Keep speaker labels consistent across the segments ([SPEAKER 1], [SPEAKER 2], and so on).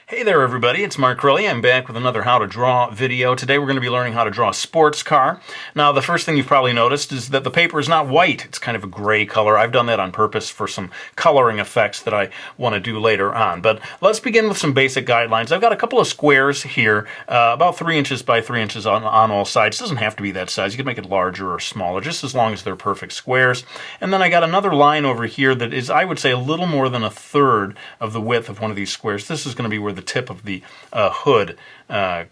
[SPEAKER 1] Hey there everybody, it's Mark Crilley. I'm back with another How to Draw video. Today we're going to be learning how to draw a sports car. Now the first thing you've probably noticed is that the paper is not white. It's kind of a gray color. I've done that on purpose for some coloring effects that I want to do later on. But let's begin with some basic guidelines. I've got a couple of squares here, about 3 inches by 3 inches on all sides. It doesn't have to be that size. You can make it larger or smaller, just as long as they're perfect squares. And then I got another line over here that is, I would say, a little more than a third of the width of one of these squares. This is going to be where the tip of the hood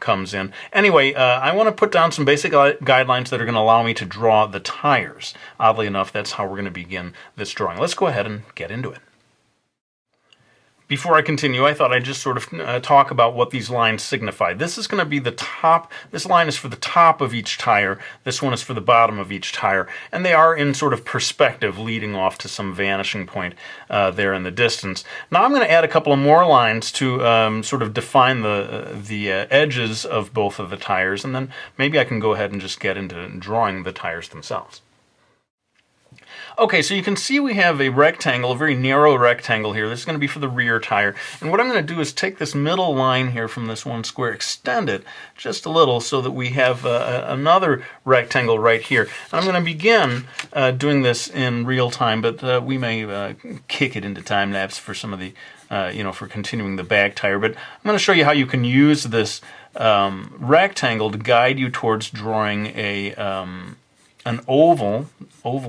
[SPEAKER 1] comes in. Anyway, I want to put down some basic guidelines that are going to allow me to draw the tires. Oddly enough, that's how we're going to begin this drawing. Let's go ahead and get into it. Before I continue, I thought I'd just sort of talk about what these lines signify. This is going to be the top, this line is for the top of each tire, this one is for the bottom of each tire, and they are in sort of perspective leading off to some vanishing point there in the distance. Now I'm going to add a couple of more lines to sort of define the edges of both of the tires, and then maybe I can go ahead and just get into drawing the tires themselves. Okay, so you can see we have a rectangle, a very narrow rectangle here. This is going to be for the rear tire. And what I'm going to do is take this middle line here from this one square, extend it just a little so that we have another rectangle right here. And I'm going to begin doing this in real time, but we may kick it into time lapse for some of the, for continuing the back tire. But I'm going to show you how you can use this rectangle to guide you towards drawing an oval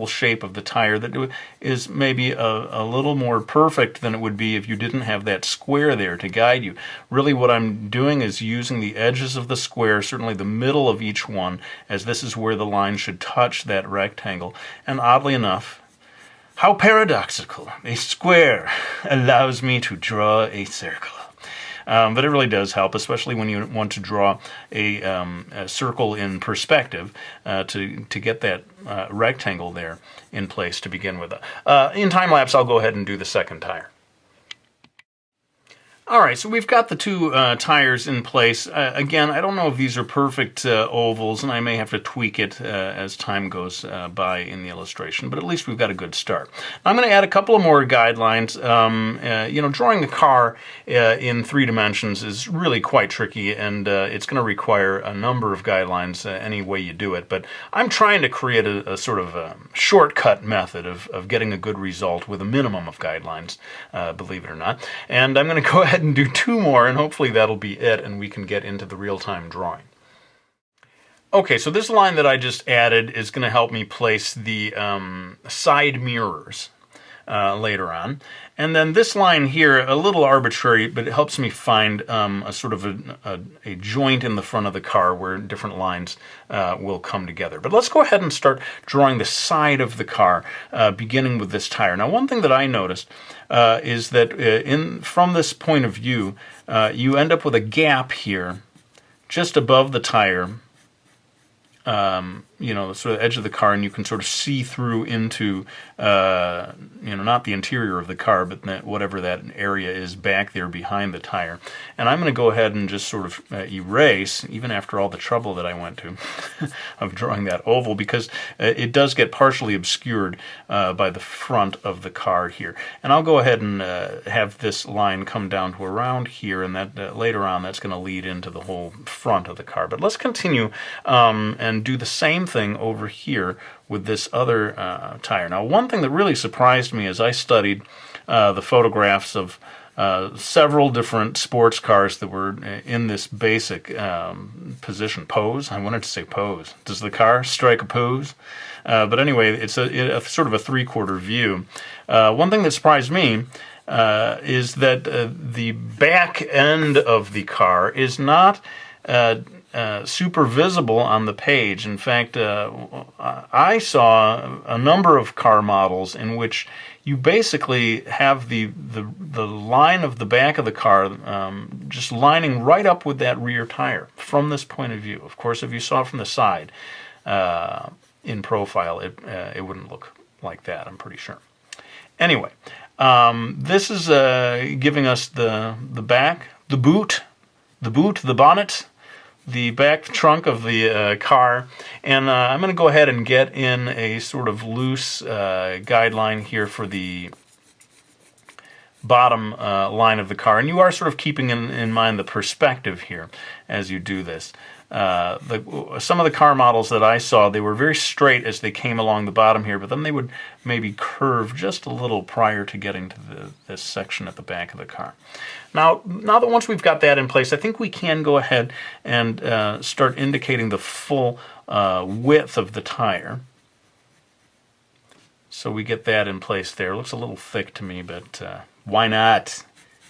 [SPEAKER 1] shape of the tire that is maybe a little more perfect than it would be if you didn't have that square there to guide you. Really what I'm doing is using the edges of the square, certainly the middle of each one, as this is where the line should touch that rectangle. And oddly enough, how paradoxical, a square allows me to draw a circle. But it really does help, especially when you want to draw a circle in perspective to get that rectangle there in place to begin with. In time lapse, I'll go ahead and do the second tire. All right, so we've got the two tires in place. Again, I don't know if these are perfect ovals, and I may have to tweak it as time goes by in the illustration, but at least we've got a good start. I'm going to add a couple of more guidelines. Drawing a car in 3 dimensions is really quite tricky, and it's going to require a number of guidelines any way you do it, but I'm trying to create a sort of a shortcut method of getting a good result with a minimum of guidelines, believe it or not. And I'm going to go ahead and do 2 more, and hopefully that'll be it, and we can get into the real-time drawing. Okay, so this line that I just added is going to help me place the side mirrors later on. And then this line here, a little arbitrary, but it helps me find a sort of a joint in the front of the car where different lines will come together. But let's go ahead and start drawing the side of the car, beginning with this tire. Now, one thing that I noticed is that from this point of view, you end up with a gap here just above the tire, the sort of edge of the car, and you can sort of see through into, not the interior of the car, but whatever that area is back there behind the tire. And I'm going to go ahead and just sort of erase, even after all the trouble that I went to of drawing that oval, because it does get partially obscured by the front of the car here. And I'll go ahead and have this line come down to around here, and that later on that's going to lead into the whole front of the car. But let's continue and do the same thing over here with this other tire. Now, one thing that really surprised me as I studied the photographs of several different sports cars that were in this basic position. Pose? I wanted to say pose. Does the car strike a pose? But anyway, it's a sort of a 3/4 view. One thing that surprised me is that the back end of the car is not super visible on the page. In fact, I saw a number of car models in which you basically have the line of the back of the car just lining right up with that rear tire from this point of view. Of course, if you saw it from the side in profile, it wouldn't look like that, I'm pretty sure. Anyway, this is giving us the back, the boot, the bonnet, the back trunk of the car, and I'm going to go ahead and get in a sort of loose guideline here for the bottom line of the car, and you are sort of keeping in mind the perspective here as you do this. Some of the car models that I saw, they were very straight as they came along the bottom here, but then they would maybe curve just a little prior to getting to this section at the back of the car. Now that once we've got that in place, I think we can go ahead and start indicating the full width of the tire. So we get that in place there. It looks a little thick to me, but why not?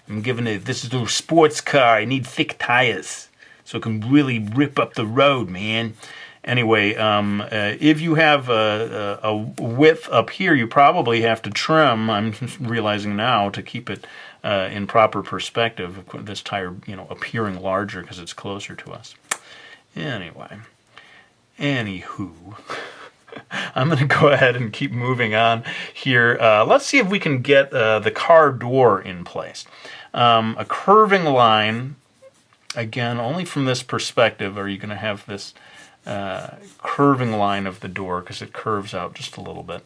[SPEAKER 1] I'm giving it, this is a sports car. I need thick tires so it can really rip up the road, man. Anyway, if you have a width up here, you probably have to trim, I'm realizing now, to keep it in proper perspective, this tire, appearing larger because it's closer to us. Anywho, I'm going to go ahead and keep moving on here. Let's see if we can get the car door in place. A curving line, again, only from this perspective are you going to have this curving line of the door, because it curves out just a little bit.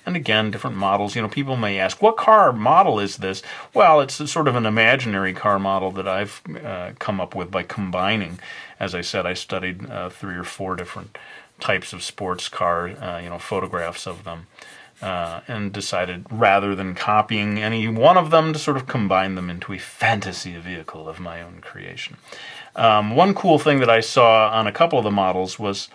[SPEAKER 1] And again, different models. People may ask, what car model is this? Well, it's sort of an imaginary car model that I've come up with by combining. As I said, I studied 3 or 4 different types of sports car, photographs of them, and decided, rather than copying any one of them, to sort of combine them into a fantasy vehicle of my own creation. One cool thing that I saw on a couple of the models was,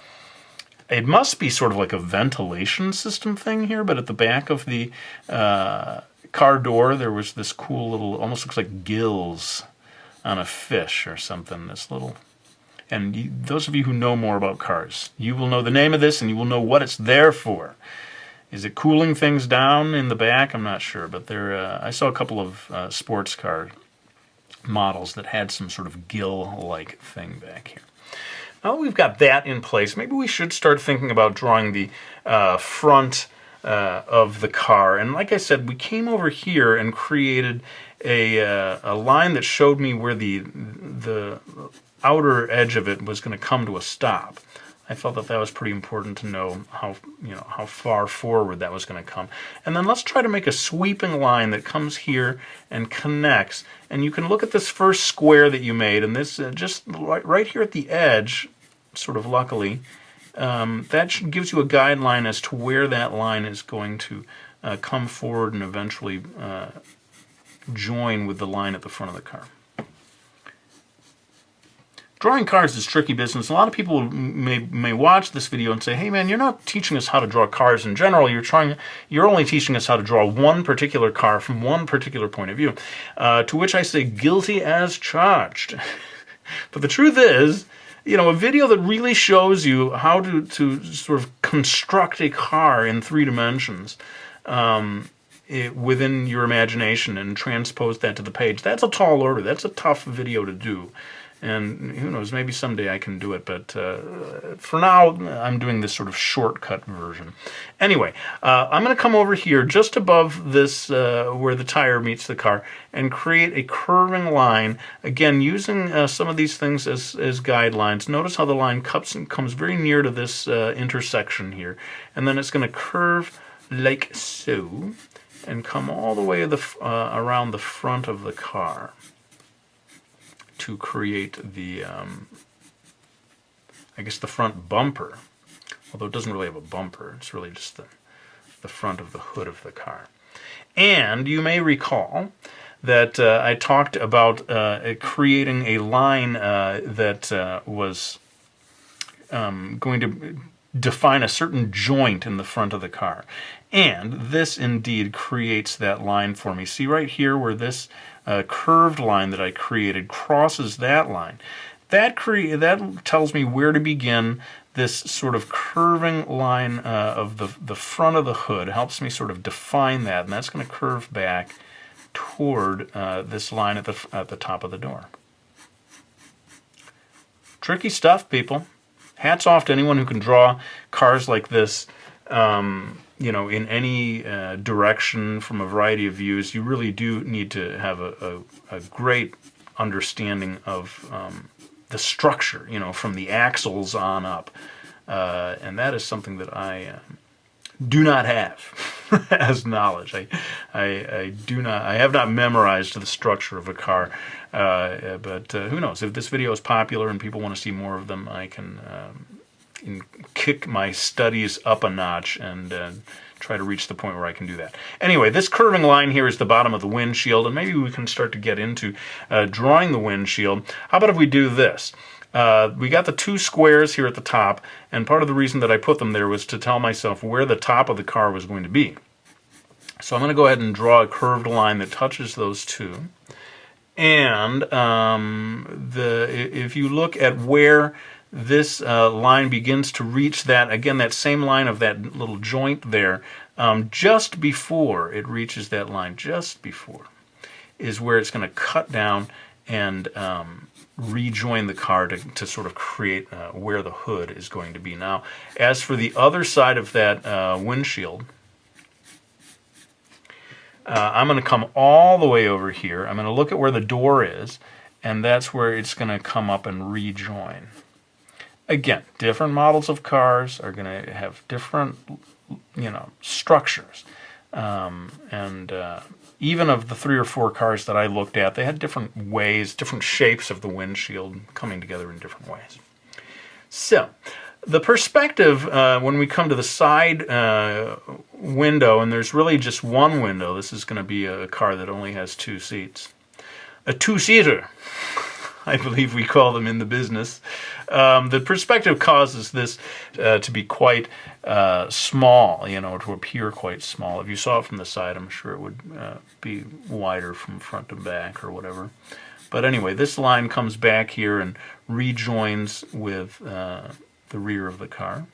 [SPEAKER 1] it must be sort of like a ventilation system thing here, but at the back of the car door, there was this cool little, almost looks like gills on a fish or something, this little... And those of you who know more about cars, you will know the name of this and you will know what it's there for. Is it cooling things down in the back? I'm not sure, but I saw a couple of sports car models that had some sort of gill-like thing back here. Now that we've got that in place, maybe we should start thinking about drawing the front of the car. And like I said, we came over here and created a line that showed me where the outer edge of it was going to come to a stop. I felt that was pretty important to know how far forward that was going to come. And then let's try to make a sweeping line that comes here and connects. And you can look at this first square that you made, and this just right here at the edge, sort of luckily, that gives you a guideline as to where that line is going to come forward and eventually join with the line at the front of the car. Drawing cars is tricky business. A lot of people may watch this video and say, hey man, you're not teaching us how to draw cars in general. You're only teaching us how to draw one particular car from one particular point of view. To which I say, guilty as charged. But the truth is, a video that really shows you how to sort of construct a car in 3 dimensions within your imagination and transpose that to the page, that's a tall order. That's a tough video to do. And who knows, maybe someday I can do it, but for now, I'm doing this sort of shortcut version. Anyway, I'm going to come over here just above this, where the tire meets the car, and create a curving line, again, using some of these things as guidelines. Notice how the line comes very near to this intersection here, and then it's going to curve like so, and come all the way around the front of the car to create the, I guess, the front bumper. Although it doesn't really have a bumper. It's really just the front of the hood of the car. And you may recall that I talked about creating a line that was going to define a certain joint in the front of the car. And this indeed creates that line for me. See right here where this curved line that I created crosses that line. That tells me where to begin this sort of curving line of the front of the hood. Helps me sort of define that, and that's going to curve back toward this line at the top of the door. Tricky stuff, people. Hats off to anyone who can draw cars like this. In any direction from a variety of views. You really do need to have a great understanding of the structure, from the axles on up. And that is something that I do not have. as knowledge. I have not memorized the structure of a car, but who knows? If this video is popular and people want to see more of them, I can kick my studies up a notch and try to reach the point where I can do that. Anyway, this curving line here is the bottom of the windshield, and maybe we can start to get into drawing the windshield. How about if we do this? We got the two squares here at the top, and part of the reason that I put them there was to tell myself where the top of the car was going to be. So I'm going to go ahead and draw a curved line that touches those two. And if you look at where this line begins to reach that, again, that same line of that little joint there, just before it reaches that line, just before, is where it's going to cut down and rejoin the car to sort of create where the hood is going to be. Now, as for the other side of that windshield, I'm going to come all the way over here. I'm going to look at where the door is, and that's where it's going to come up and rejoin. Again, different models of cars are going to have different, structures. Even of the 3 or 4 cars that I looked at, they had different ways, different shapes of the windshield coming together in different ways. So, the perspective, when we come to the side window, and there's really just one window, this is going to be a car that only has 2 seats. A 2-seater, I believe we call them in the business. The perspective causes this to be quite small, to appear quite small. If you saw it from the side, I'm sure it would be wider from front to back or whatever. But anyway, this line comes back here and rejoins with the rear of the car.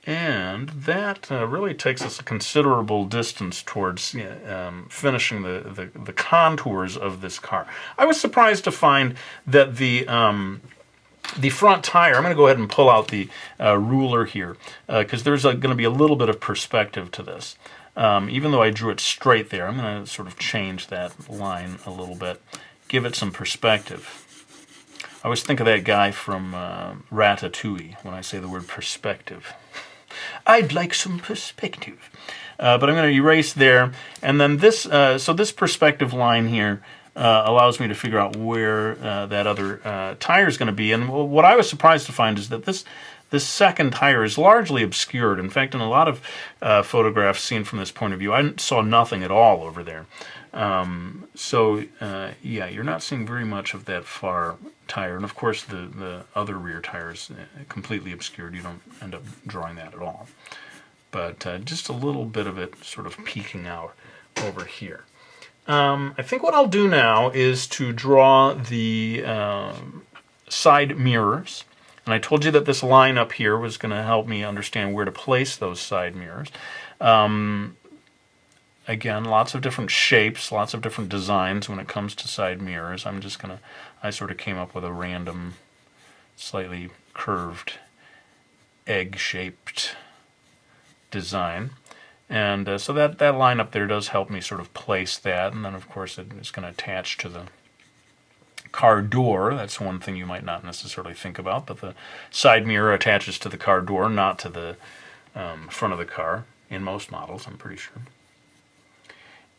[SPEAKER 1] And that really takes us a considerable distance towards finishing the contours of this car. I was surprised to find that the front tire, I'm going to go ahead and pull out the ruler here, because there's going to be a little bit of perspective to this. Even though I drew it straight there, I'm going to sort of change that line a little bit, give it some perspective. I always think of that guy from Ratatouille when I say the word perspective. I'd like some perspective. But I'm going to erase there. And then this, so this perspective line here allows me to figure out where that other tire is going to be. And what I was surprised to find is that this second tire is largely obscured. In fact, in a lot of photographs seen from this point of view, I saw nothing at all over there. Yeah, you're not seeing very much of that far tire. And of course, the other rear tire is completely obscured. You don't end up drawing that at all. But just a little bit of it sort of peeking out over here. I think what I'll do now is to draw the side mirrors. And I told you that this line up here was going to help me understand where to place those side mirrors. Again, lots of different shapes, lots of different designs when it comes to side mirrors. I sort of came up with a random, slightly curved, egg-shaped design. And so that line up there does help me sort of place that. And then, of course, it's going to attach to the car door. That's one thing you might not necessarily think about, but the side mirror attaches to the car door, not to the front of the car, in most models, I'm pretty sure.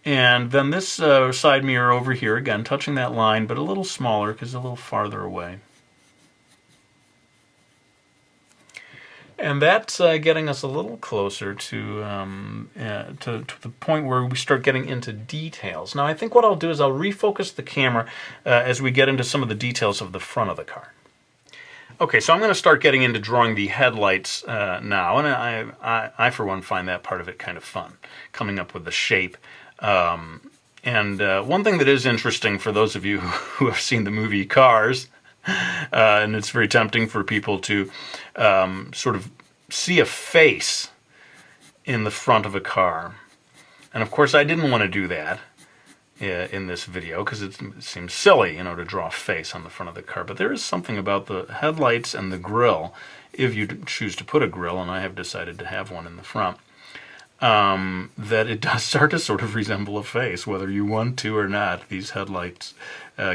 [SPEAKER 1] And then this side mirror over here, again, touching that line, but a little smaller because it's a little farther away. And that's getting us a little closer to the point where we start getting into details. Now, I think what I'll do is I'll refocus the camera as we get into some of the details of the front of the car. Okay, so I'm going to start getting into drawing the headlights now, and I, for one, find that part of it kind of fun, coming up with the shape. One thing that is interesting for those of you who have seen the movie Cars, and it's very tempting for people to sort of see a face in the front of a car. And of course I didn't want to do that in this video because it seems silly, to draw a face on the front of the car. But there is something about the headlights and the grille, if you choose to put a grille, and I have decided to have one in the front, that it does start to sort of resemble a face, whether you want to or not. These headlights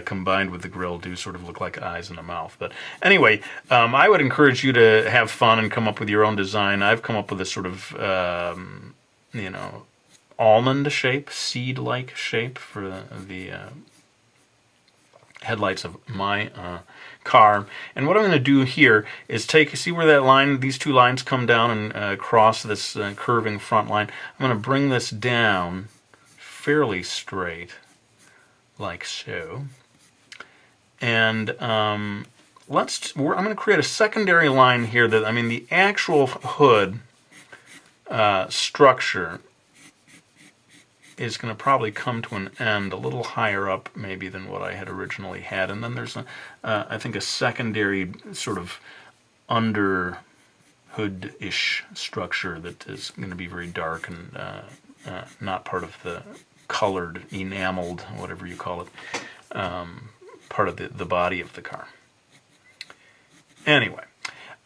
[SPEAKER 1] combined with the grille do sort of look like eyes and a mouth. But anyway, I would encourage you to have fun and come up with your own design. I've come up with this sort of, almond shape, seed-like shape for the headlights of my car. And what I'm going to do here is see where that line, these two lines come down and cross this curving front line. I'm going to bring this down fairly straight, like so. And I'm going to create a secondary line here that, the actual hood structure is going to probably come to an end a little higher up maybe than what I had originally had. And then there's, I think, a secondary sort of under-hood-ish structure that is going to be very dark and not part of the colored, enameled, whatever you call it, part of the body of the car. Anyway.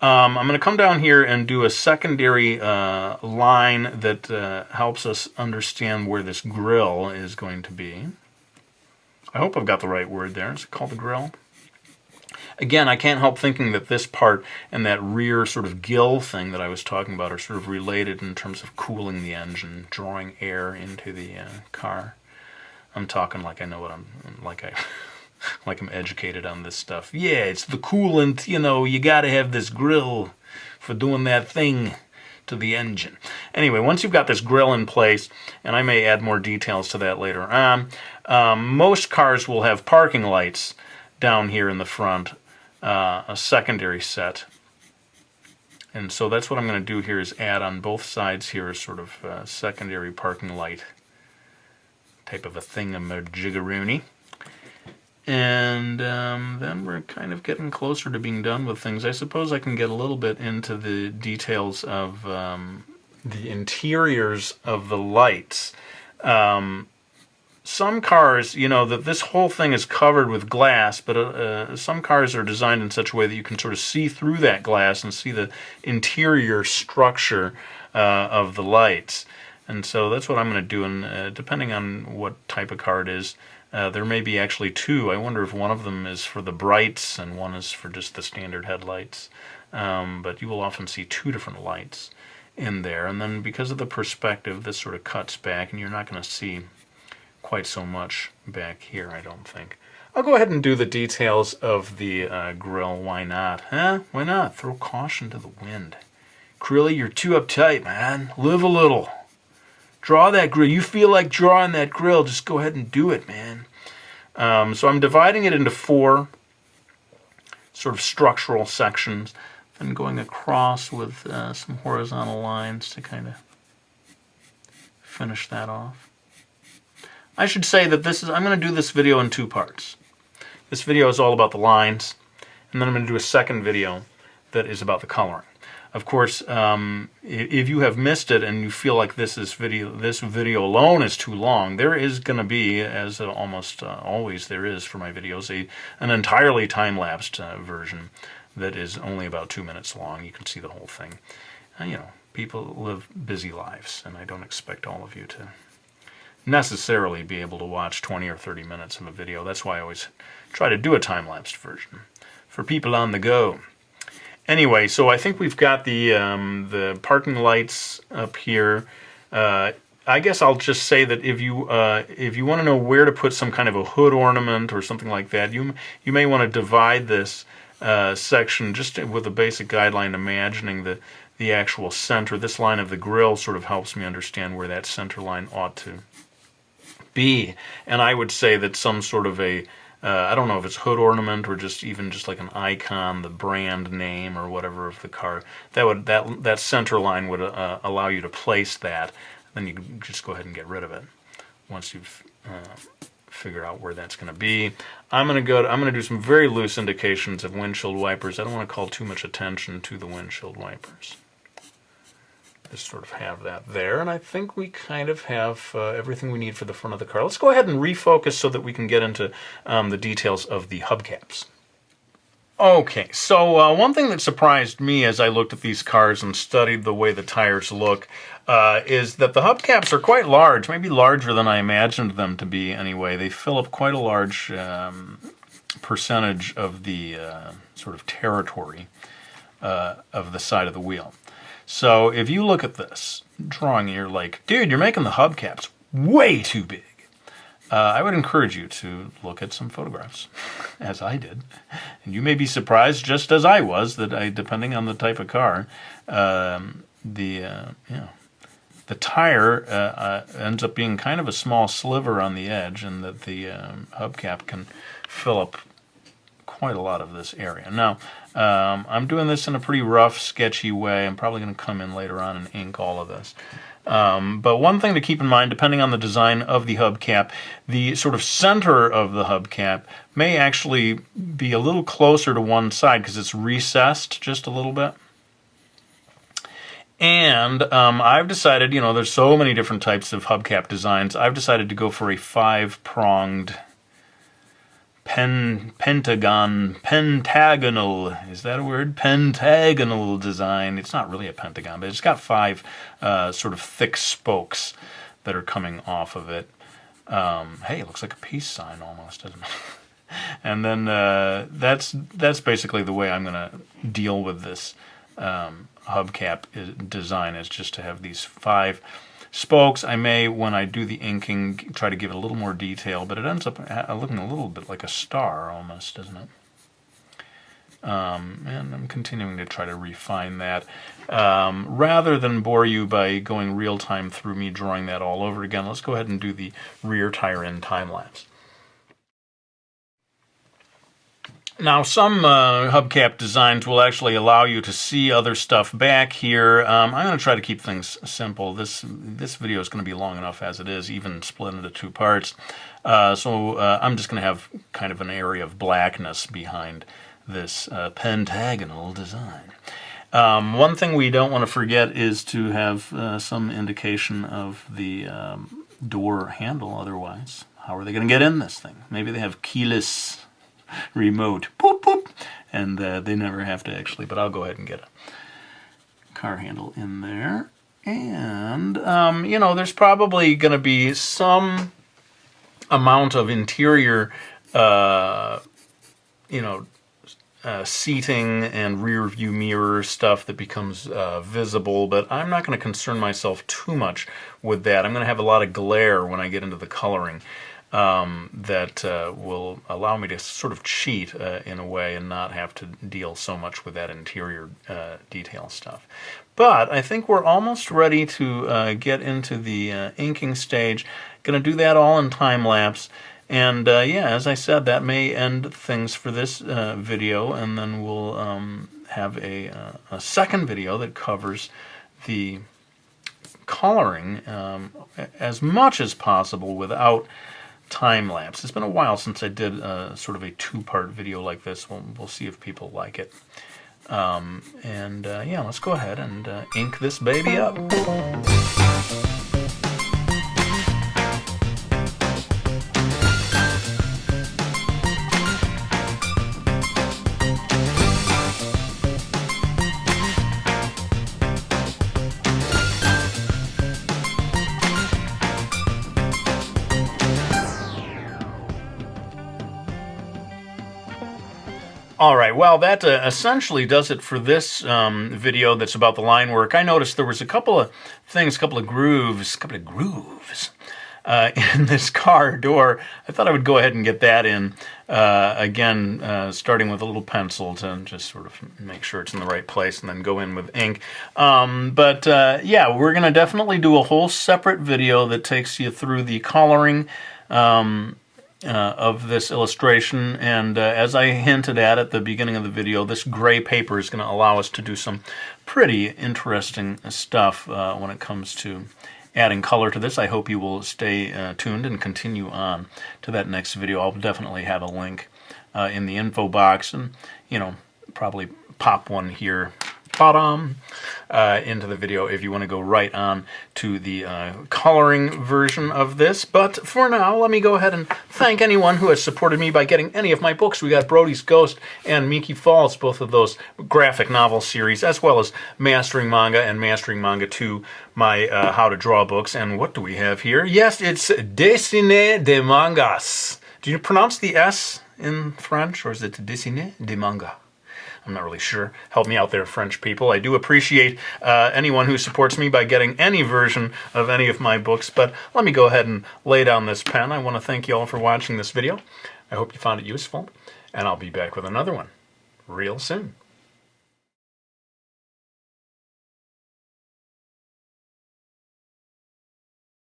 [SPEAKER 1] I'm going to come down here and do a secondary line that helps us understand where this grill is going to be. I hope I've got the right word there. Is it called the grill? Again, I can't help thinking that this part and that rear sort of gill thing that I was talking about are sort of related in terms of cooling the engine, drawing air into the car. I'm talking like I know what I'm educated on this stuff. Yeah, it's the coolant, you gotta have this grill for doing that thing to the engine. Anyway, once you've got this grill in place, and I may add more details to that later on, most cars will have parking lights down here in the front, a secondary set. And so that's what I'm going to do here is add on both sides here a sort of secondary parking light type of a thingamajiggeroony. And then we're kind of getting closer to being done with things. I suppose I can get a little bit into the details of the interiors of the lights. Some cars, that this whole thing is covered with glass, but some cars are designed in such a way that you can sort of see through that glass and see the interior structure of the lights. And so that's what I'm going to do, and depending on what type of car it is, there may be actually two. I wonder if one of them is for the brights and one is for just the standard headlights. But you will often see two different lights in there. And then because of the perspective, this sort of cuts back, and you're not going to see quite so much back here, I don't think. I'll go ahead and do the details of the grill. Why not? Huh? Why not? Throw caution to the wind. Crilly, you're too uptight, man. Live a little. Draw that grill. You feel like drawing that grill, just go ahead and do it, man. So I'm dividing it into four sort of structural sections, and going across with some horizontal lines to kind of finish that off. I should say that I'm going to do this video in two parts. This video is all about the lines, and then I'm going to do a second video that is about the coloring. Of course, if you have missed it and you feel like this video alone is too long, there is going to be, as almost always there is for my videos, an entirely time-lapsed version that is only about 2 minutes long. You can see the whole thing. People live busy lives, and I don't expect all of you to necessarily be able to watch 20 or 30 minutes of a video. That's why I always try to do a time-lapsed version for people on the go. Anyway, so I think we've got the parking lights up here. I guess I'll just say that if you want to know where to put some kind of a hood ornament or something like that, you may want to divide this section just with a basic guideline, imagining the actual center. This line of the grill sort of helps me understand where that center line ought to be. And I would say that some sort of I don't know if it's hood ornament or just like an icon, the brand name or whatever of the car. That center line would allow you to place that. Then you can just go ahead and get rid of it once you've figured out where that's going to be. I'm going to do some very loose indications of windshield wipers. I don't want to call too much attention to the windshield wipers. Just sort of have that there, and I think we kind of have everything we need for the front of the car. Let's go ahead and refocus so that we can get into the details of the hubcaps. Okay, so one thing that surprised me as I looked at these cars and studied the way the tires look is that the hubcaps are quite large, maybe larger than I imagined them to be anyway. They fill up quite a large percentage of the sort of territory of the side of the wheel. So if you look at this drawing, you're like, dude, you're making the hubcaps way too big. I would encourage you to look at some photographs, as I did. And you may be surprised, just as I was, that depending on the type of car, the tire ends up being kind of a small sliver on the edge, and that the hubcap can fill up quite a lot of this area. Now, I'm doing this in a pretty rough, sketchy way. I'm probably going to come in later on and ink all of this. But one thing to keep in mind, depending on the design of the hubcap, the sort of center of the hubcap may actually be a little closer to one side because it's recessed just a little bit. And I've decided, you know, there's so many different types of hubcap designs. I've decided to go for a 5-pronged pentagonal, is that a word? Pentagonal design. It's not really a pentagon, but it's got 5 sort of thick spokes that are coming off of it. Hey, it looks like a peace sign almost, doesn't it? And then that's basically the way I'm going to deal with this hubcap design, is just to have these 5 spokes. I may, when I do the inking, try to give it a little more detail, but it ends up looking a little bit like a star almost, doesn't it? And I'm continuing to try to refine that. Rather than bore you by going real time through me drawing that all over again, let's go ahead and do the rear tire end time lapse. Now, some hubcap designs will actually allow you to see other stuff back here. I'm going to try to keep things simple. This video is going to be long enough as it is, even split into 2 parts. So I'm just going to have kind of an area of blackness behind this pentagonal design. One thing we don't want to forget is to have some indication of the door handle. Otherwise, how are they going to get in this thing? Maybe they have keyless remote, boop, boop, and they never have to actually, but I'll go ahead and get a car handle in there. And, you know, there's probably going to be some amount of interior, seating and rear view mirror stuff that becomes visible, but I'm not going to concern myself too much with that. I'm going to have a lot of glare when I get into the coloring. That will allow me to sort of cheat in a way and not have to deal so much with that interior detail stuff. But I think we're almost ready to get into the inking stage. Going to do that all in time lapse. And yeah, as I said, that may end things for this video, and then we'll have a second video that covers the coloring as much as possible without time lapse. It's been a while since I did sort of a 2-part video like this. We'll see if people like it. Yeah, let's go ahead and ink this baby up. All right, well, that essentially does it for this video that's about the line work. I noticed there was a couple of things, a couple of grooves in this car door. I thought I would go ahead and get that in, again, starting with a little pencil to just sort of make sure it's in the right place, and then go in with ink. Yeah, we're going to definitely do a whole separate video that takes you through the coloring of this illustration, and as I hinted at the beginning of the video, this gray paper is going to allow us to do some pretty interesting stuff when it comes to adding color to this. I hope you will stay tuned and continue on to that next video. I'll definitely have a link in the info box, and, you know, probably pop one here bottom into the video if you want to go right on to the coloring version of this. But for now, let me go ahead and thank anyone who has supported me by getting any of my books. We got Brody's Ghost and Miki Falls, both of those graphic novel series, as well as Mastering Manga and Mastering Manga 2, my How to Draw books. And what do we have here? Yes, it's Dessiné des Mangas. Do you pronounce the S in French, or is it Dessiné des Mangas? I'm not really sure. Help me out there, French people. I do appreciate anyone who supports me by getting any version of any of my books, but let me go ahead and lay down this pen. I want to thank you all for watching this video. I hope you found it useful, and I'll be back with another one real soon.